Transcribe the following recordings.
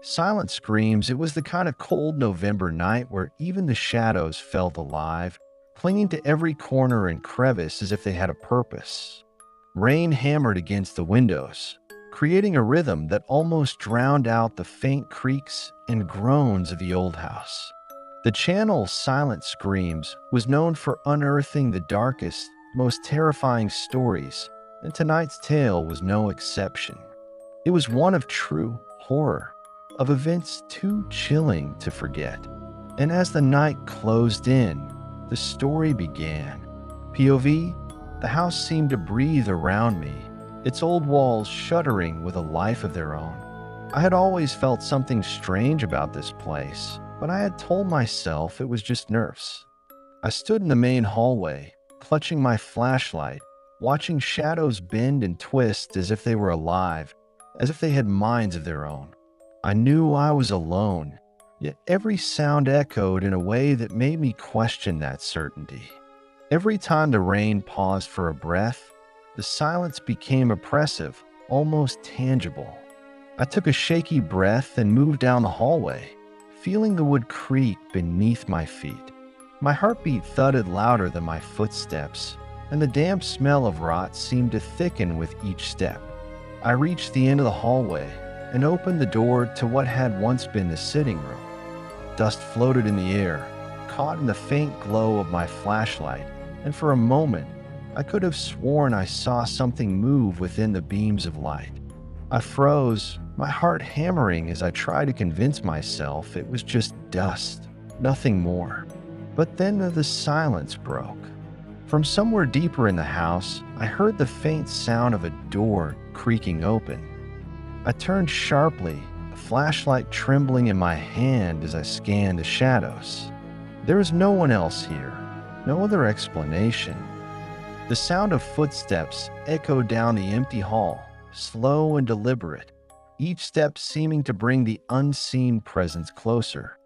Silent screams, it was the kind of cold November night where even the shadows felt alive, clinging to every corner and crevice as if they had a purpose. Rain hammered against the windows, creating a rhythm that almost drowned out the faint creaks and groans of the old house. The channel Silent Screams was known for unearthing the darkest, most terrifying stories, and tonight's tale was no exception. It was one of true horror, of events too chilling to forget. And as the night closed in, the story began. POV, the house seemed to breathe around me, its old walls shuddering with a life of their own. I had always felt something strange about this place, but I had told myself it was just nerves. I stood in the main hallway, clutching my flashlight, watching shadows bend and twist as if they were alive, as if they had minds of their own. I knew I was alone, yet every sound echoed in a way that made me question that certainty. Every time the rain paused for a breath, the silence became oppressive, almost tangible. I took a shaky breath and moved down the hallway, feeling the wood creak beneath my feet. My heartbeat thudded louder than my footsteps, and the damp smell of rot seemed to thicken with each step. I reached the end of the hallway and opened the door to what had once been the sitting room. Dust floated in the air, caught in the faint glow of my flashlight, and for a moment, I could have sworn I saw something move within the beams of light. I froze, my heart hammering as I tried to convince myself it was just dust, nothing more. But then the silence broke. From somewhere deeper in the house, I heard the faint sound of a door creaking open. I turned sharply, the flashlight trembling in my hand as I scanned the shadows. There was no one else here, no other explanation. The sound of footsteps echoed down the empty hall, slow and deliberate, each step seeming to bring the unseen presence closer.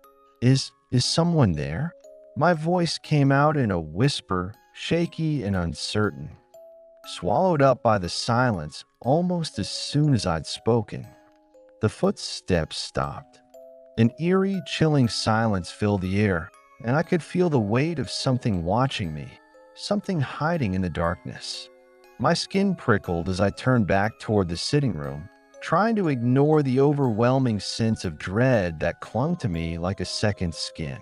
Is someone there? My voice came out in a whisper, shaky and uncertain, swallowed up by the silence almost as soon as I'd spoken. The footsteps stopped. An eerie, chilling silence filled the air, and I could feel the weight of something watching me, something hiding in the darkness. My skin prickled as I turned back toward the sitting room, trying to ignore the overwhelming sense of dread that clung to me like a second skin.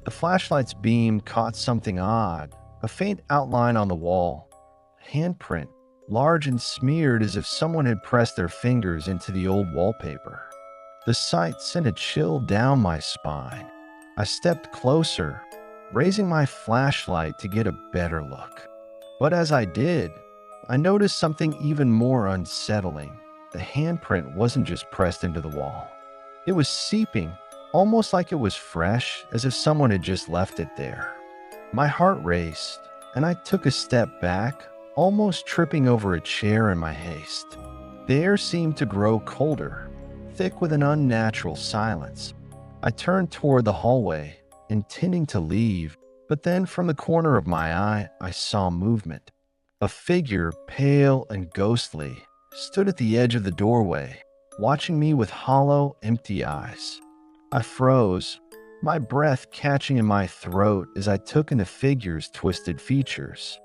The flashlight's beam caught something odd, a faint outline on the wall, a handprint, large and smeared as if someone had pressed their fingers into the old wallpaper. The sight sent a chill down my spine. I stepped closer, raising my flashlight to get a better look. But as I did, I noticed something even more unsettling. The handprint wasn't just pressed into the wall. It was seeping, almost like it was fresh, as if someone had just left it there. My heart raced, and I took a step back, almost tripping over a chair in my haste. The air seemed to grow colder, thick with an unnatural silence. I turned toward the hallway, intending to leave, but then from the corner of my eye, I saw movement. A figure, pale and ghostly, stood at the edge of the doorway, watching me with hollow, empty eyes. I froze, my breath catching in my throat as I took in the figure's twisted features.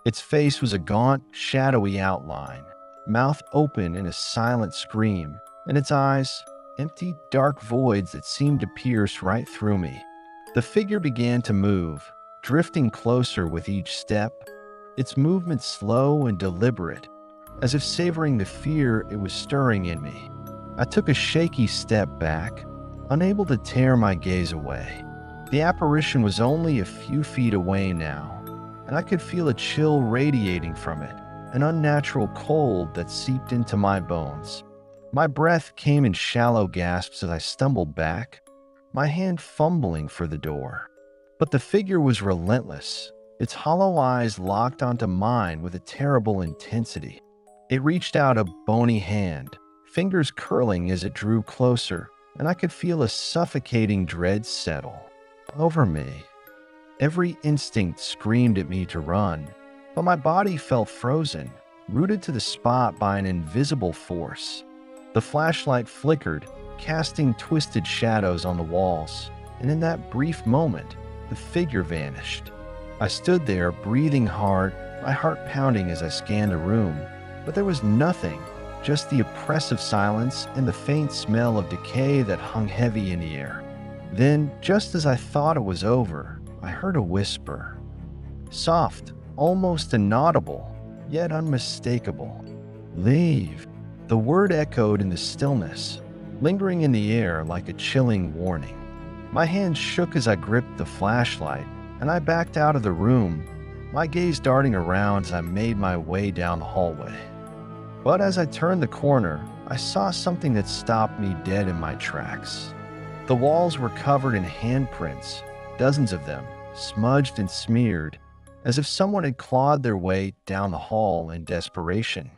Its face was a gaunt, shadowy outline, mouth open in a silent scream, and its eyes, empty, dark voids that seemed to pierce right through me. The figure began to move, drifting closer with each step, its movement slow and deliberate, as if savoring the fear it was stirring in me. I took a shaky step back, unable to tear my gaze away. The apparition was only a few feet away now, and I could feel a chill radiating from it, an unnatural cold that seeped into my bones. My breath came in shallow gasps as I stumbled back, my hand fumbling for the door. But the figure was relentless, its hollow eyes locked onto mine with a terrible intensity. It reached out a bony hand, fingers curling as it drew closer, and I could feel a suffocating dread settle over me. Every instinct screamed at me to run, but my body felt frozen, rooted to the spot by an invisible force. The flashlight flickered, casting twisted shadows on the walls, and in that brief moment, the figure vanished. I stood there, breathing hard, my heart pounding as I scanned the room, but there was nothing, just the oppressive silence and the faint smell of decay that hung heavy in the air. Then, just as I thought it was over, I heard a whisper. Soft, almost inaudible, yet unmistakable. Leave. The word echoed in the stillness, lingering in the air like a chilling warning. My hand shook as I gripped the flashlight, and I backed out of the room, my gaze darting around as I made my way down the hallway. But as I turned the corner, I saw something that stopped me dead in my tracks. The walls were covered in handprints, dozens of them, smudged and smeared, as if someone had clawed their way down the hall in desperation.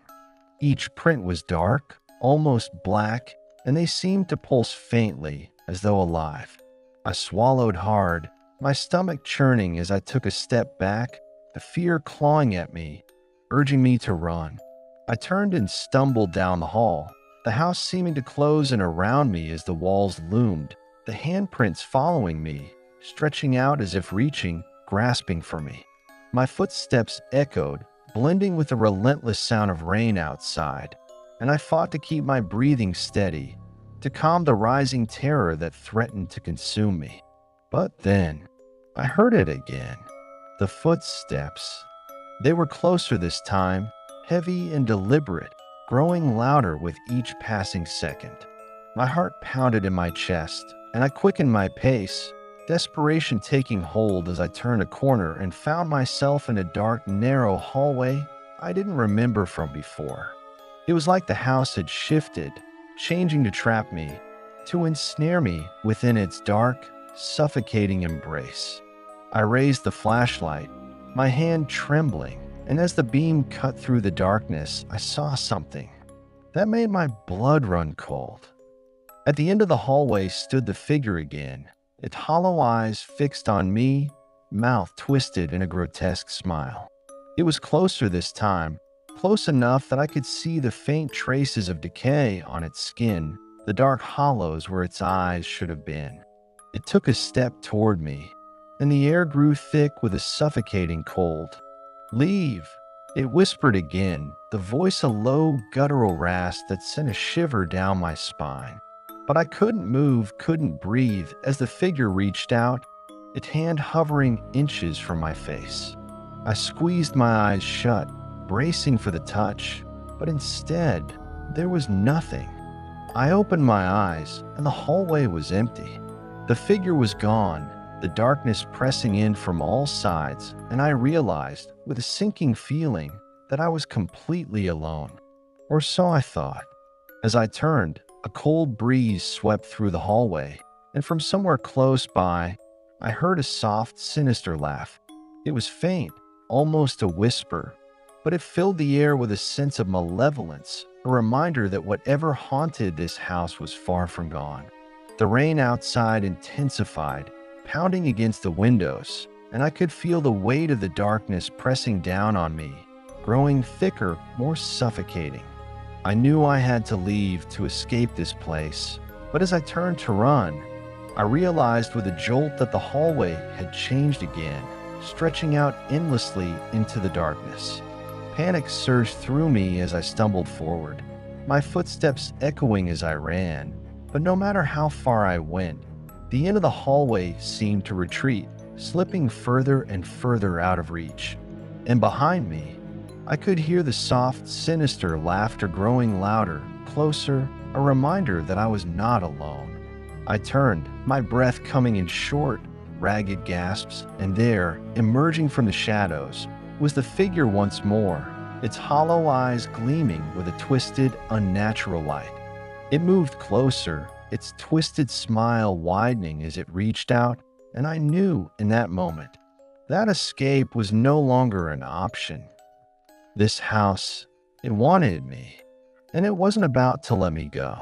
Each print was dark, almost black, and they seemed to pulse faintly, as though alive. I swallowed hard, my stomach churning as I took a step back, the fear clawing at me, urging me to run. I turned and stumbled down the hall, the house seeming to close in around me as the walls loomed, the handprints following me, stretching out as if reaching, grasping for me. My footsteps echoed, blending with the relentless sound of rain outside, and I fought to keep my breathing steady, to calm the rising terror that threatened to consume me. But then, I heard it again. The footsteps. They were closer this time, heavy and deliberate, growing louder with each passing second. My heart pounded in my chest, and I quickened my pace, desperation taking hold as I turned a corner and found myself in a dark, narrow hallway I didn't remember from before. It was like the house had shifted, changing to trap me, to ensnare me within its dark, suffocating embrace. I raised the flashlight, my hand trembling, and as the beam cut through the darkness, I saw something that made my blood run cold. At the end of the hallway stood the figure again, its hollow eyes fixed on me, mouth twisted in a grotesque smile. It was closer this time, close enough that I could see the faint traces of decay on its skin, the dark hollows where its eyes should have been. It took a step toward me, and the air grew thick with a suffocating cold. Leave, it whispered again, the voice a low, guttural rasp that sent a shiver down my spine. But I couldn't move, couldn't breathe as the figure reached out, its hand hovering inches from my face. I squeezed my eyes shut, bracing for the touch, but instead, there was nothing. I opened my eyes, and the hallway was empty. The figure was gone, the darkness pressing in from all sides, and I realized, with a sinking feeling, that I was completely alone. Or so I thought. As I turned, a cold breeze swept through the hallway, and from somewhere close by, I heard a soft, sinister laugh. It was faint, almost a whisper, but it filled the air with a sense of malevolence, a reminder that whatever haunted this house was far from gone. The rain outside intensified, pounding against the windows, and I could feel the weight of the darkness pressing down on me, growing thicker, more suffocating. I knew I had to leave to escape this place, but as I turned to run, I realized with a jolt that the hallway had changed again, stretching out endlessly into the darkness. Panic surged through me as I stumbled forward, my footsteps echoing as I ran, but no matter how far I went, the end of the hallway seemed to retreat, slipping further and further out of reach. And behind me, I could hear the soft, sinister laughter growing louder, closer, a reminder that I was not alone. I turned, my breath coming in short, ragged gasps, and there, emerging from the shadows, was the figure once more, its hollow eyes gleaming with a twisted, unnatural light. It moved closer, its twisted smile widening as it reached out, and I knew in that moment that escape was no longer an option. This house, it wanted me, and it wasn't about to let me go.